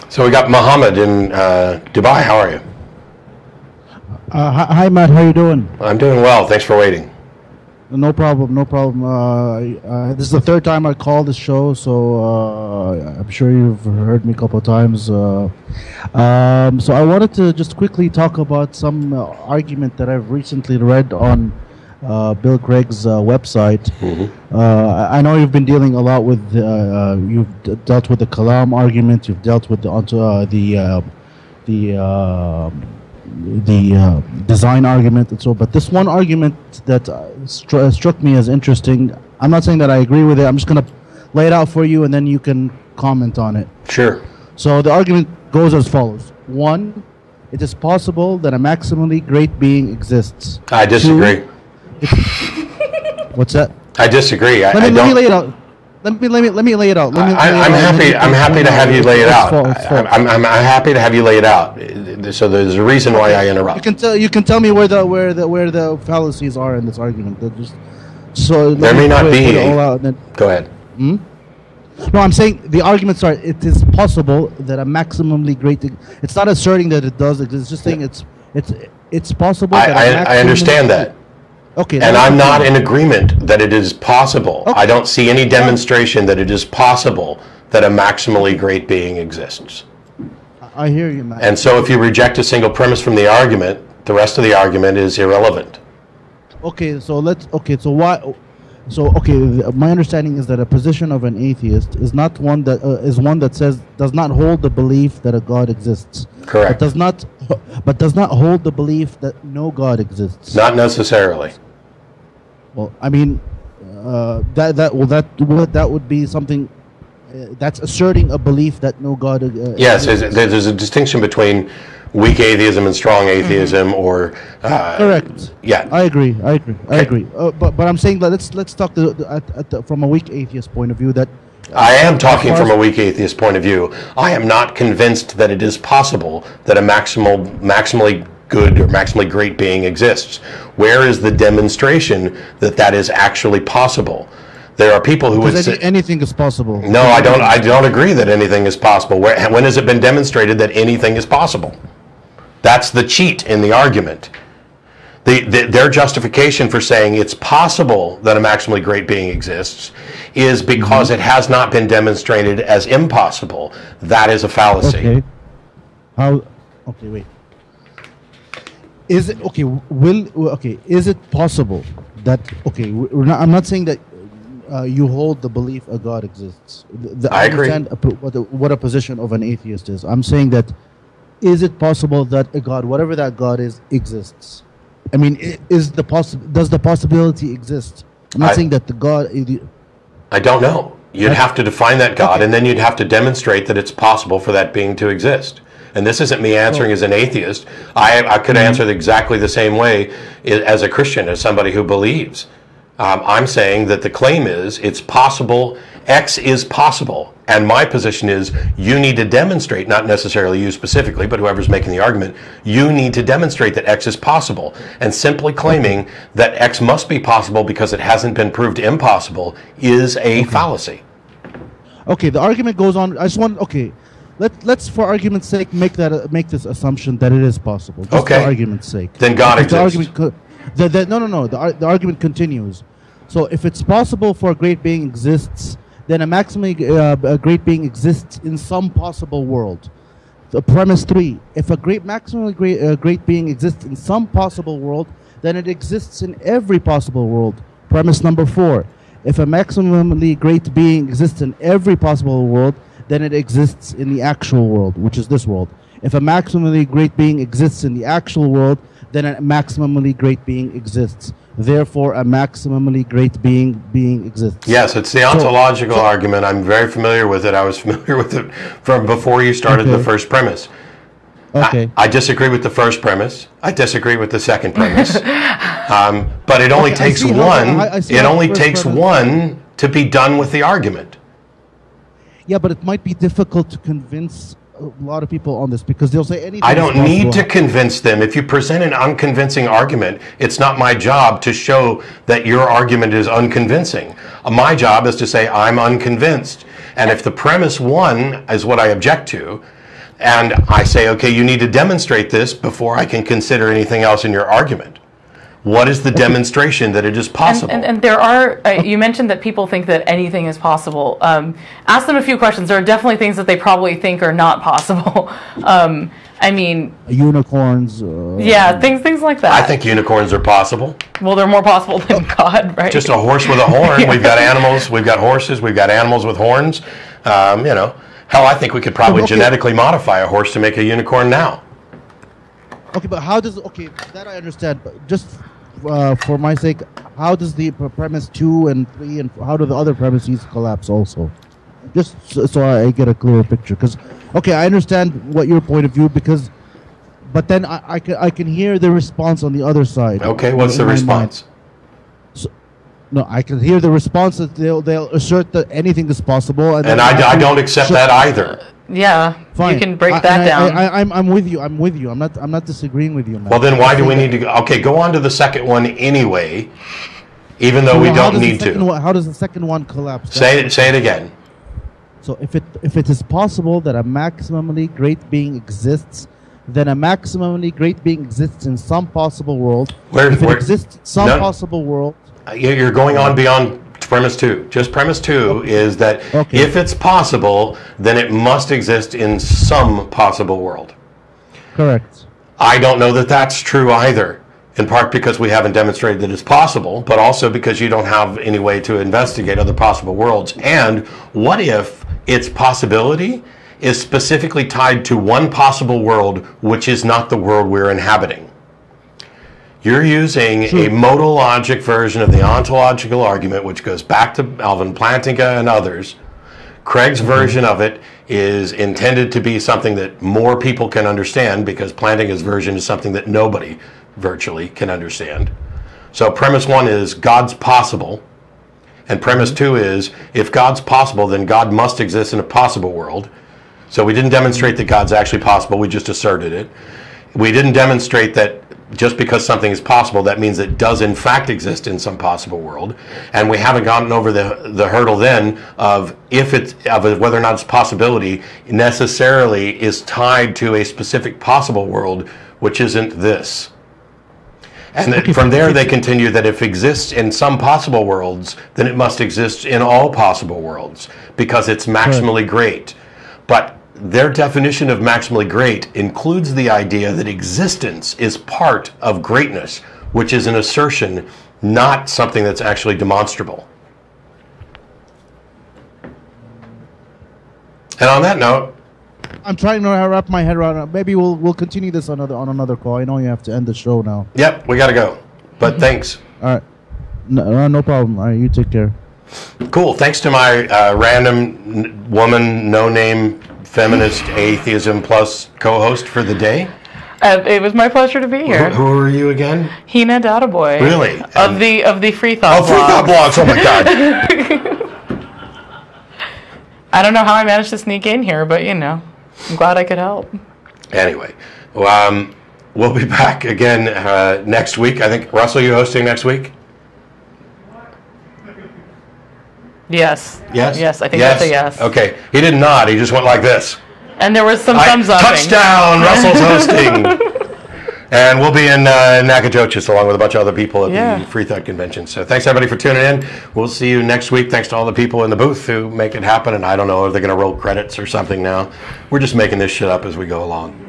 So we got Muhammad in Dubai. How are you? Hi, Matt. How you doing? I'm doing well. Thanks for waiting. No problem. No problem. This is the third time I called this show, so I'm sure you've heard me a couple of times. So I wanted to just quickly talk about some argument that I've recently read on Bill Gregg's website. Mm-hmm. I know you've been dealing a lot with, you've dealt with the Kalam argument, you've dealt with the design argument and so, but this one argument that struck me as interesting, I'm not saying that I agree with it, I'm just going to lay it out for you and then you can comment on it. Sure. So the argument goes as follows. 1, it is possible that a maximally great being exists. I disagree. 2, what's that? I disagree. Let me lay it out. Let me lay it out. I'm happy to have you lay it out. I'm happy to have you lay it out. So there's a reason why I interrupt. You can tell me where the fallacies are in this argument. So there may not be. Go ahead. Hmm? No, I'm saying the arguments are. It is possible that a maximally great. It's not asserting that it does exist. It's just saying it's possible. I understand that. Okay. And I'm not in agreement that it is possible. Okay. I don't see any demonstration that it is possible that a maximally great being exists. I hear you, Matt. And so if you reject a single premise from the argument, the rest of the argument is irrelevant. Okay, so my understanding is that a position of an atheist is not one that does not hold the belief that a God exists. Correct. But does not hold the belief that no God exists. Not necessarily. Well, I mean, that would be something that's asserting a belief that no God. Yes, there's a distinction between weak atheism and strong atheism, or correct. Yeah, I agree. Okay. I agree. But I'm saying that let's talk from a weak atheist point of view. That I am talking from a weak atheist point of view. I am not convinced that it is possible that a maximally good or maximally great being exists. Where is the demonstration that that is actually possible? There are people who would say anything is possible. No, I don't agree that anything is possible. When has it been demonstrated that anything is possible? That's the cheat in the argument. Their justification for saying it's possible that a maximally great being exists is because it has not been demonstrated as impossible. That is a fallacy. Okay. Okay, wait. Is it okay? Is it possible that I'm not saying that you hold the belief a God exists. I agree. Understand what a position of an atheist is. I'm saying that is it possible that a God, whatever that God is, exists? I mean, does the possibility exist? I'm not saying that the God. I don't know. You'd have to define that God, and then you'd have to demonstrate that it's possible for that being to exist. And this isn't me answering as an atheist. I could answer exactly the same way as a Christian, as somebody who believes. I'm saying that the claim is it's possible, X is possible. And my position is you need to demonstrate, not necessarily you specifically, but whoever's making the argument, you need to demonstrate that X is possible. And simply claiming that X must be possible because it hasn't been proved impossible is a fallacy. Okay, the argument goes on. I just want, let's for argument's sake make this assumption that it is possible. Just for argument's sake. Then God exists. The argument continues. So if it's possible for a great being exists, then a maximally great being exists in some possible world. Premise 3: if a maximally great being exists in some possible world, then it exists in every possible world. Premise number 4: if a maximally great being exists in every possible world, then it exists in the actual world, which is this world. If a maximally great being exists in the actual world, then a maximally great being exists. Therefore, a maximally great being exists. Yes, it's the ontological argument. I'm very familiar with it. I was familiar with it from before you started the first premise. Okay. I disagree with the first premise. I disagree with the second premise. But it only takes one. It only takes one to be done with the argument. Yeah, but it might be difficult to convince a lot of people on this because they'll say anything. I don't need to convince them. If you present an unconvincing argument, it's not my job to show that your argument is unconvincing. My job is to say I'm unconvinced. And if the premise 1 is what I object to, And I say, okay, you need to demonstrate this before I can consider anything else in your argument. What is the demonstration that it is possible? And there are, you mentioned that people think that anything is possible. Ask them a few questions. There are definitely things that they probably think are not possible. I mean, unicorns. Yeah, things like that. I think unicorns are possible. Well, they're more possible than God, right? Just a horse with a horn. Yeah. We've got animals. We've got horses. We've got animals with horns. You know, hell, I think we could probably genetically modify a horse to make a unicorn now. Okay, but how does that I understand, but just for my sake, how does the premise 2 and 3 and how do the other premises collapse also? Just so I get a clearer picture, because I understand what your point of view, but then I can hear the response on the other side. Okay, what's the response? No, I can hear the response that they'll assert that anything is possible, and I don't accept that either. Yeah, fine. You can break that down. I'm with you. I'm with you. I'm not disagreeing with you. Matt. Well, then why do we need to go? Okay, go on to the second one anyway, even though we don't need to. How does the second one collapse? Say it again. So if it is possible that a maximally great being exists, then a maximally great being exists in some possible world. If it exists in some possible world. You're going on beyond premise 2. Just premise 2 is that if it's possible, then it must exist in some possible world. Correct. I don't know that that's true either, in part because we haven't demonstrated that it's possible, but also because you don't have any way to investigate other possible worlds. And what if its possibility is specifically tied to one possible world, which is not the world we're inhabiting? You're using a modal logic version of the ontological argument, which goes back to Alvin Plantinga and others. Craig's version of it is intended to be something that more people can understand, because Plantinga's version is something that nobody virtually can understand. So premise 1 is God's possible, and premise 2 is if God's possible, then God must exist in a possible world. So we didn't demonstrate that God's actually possible, we just asserted it. We didn't demonstrate that just because something is possible, that means it does in fact exist in some possible world. And we haven't gotten over the hurdle then of whether or not its possibility necessarily is tied to a specific possible world, which isn't this. And then from there they continue that if it exists in some possible worlds, then it must exist in all possible worlds, because it's maximally great. But their definition of maximally great includes the idea that existence is part of greatness, which is an assertion, not something that's actually demonstrable. And on that note, I'm trying to wrap my head around it. Maybe we'll continue this on another call. I know you have to end the show now. Yep, we got to go. But thanks. All right. No problem. All right, you take care. Cool. Thanks to my random woman, no-name, feminist atheism plus co-host for the day. It was my pleasure to be here. Who are you again? Heina Dadabhoy. Really? Of the Free Thought Free Thought blogs. Oh my God. I don't know how I managed to sneak in here, but I'm glad I could help. Anyway, we'll be back again next week. I think, Russell, you hosting next week? Yes. Yes? Yes, I think that's a yes. Okay. He didn't nod. He just went like this. And there was some thumbs up. Touchdown! Russell's hosting. And we'll be in Nacogdoches along with a bunch of other people at the Free Thought Convention. So thanks, everybody, for tuning in. We'll see you next week. Thanks to all the people in the booth who make it happen. And I don't know if they're going to roll credits or something now. We're just making this shit up as we go along.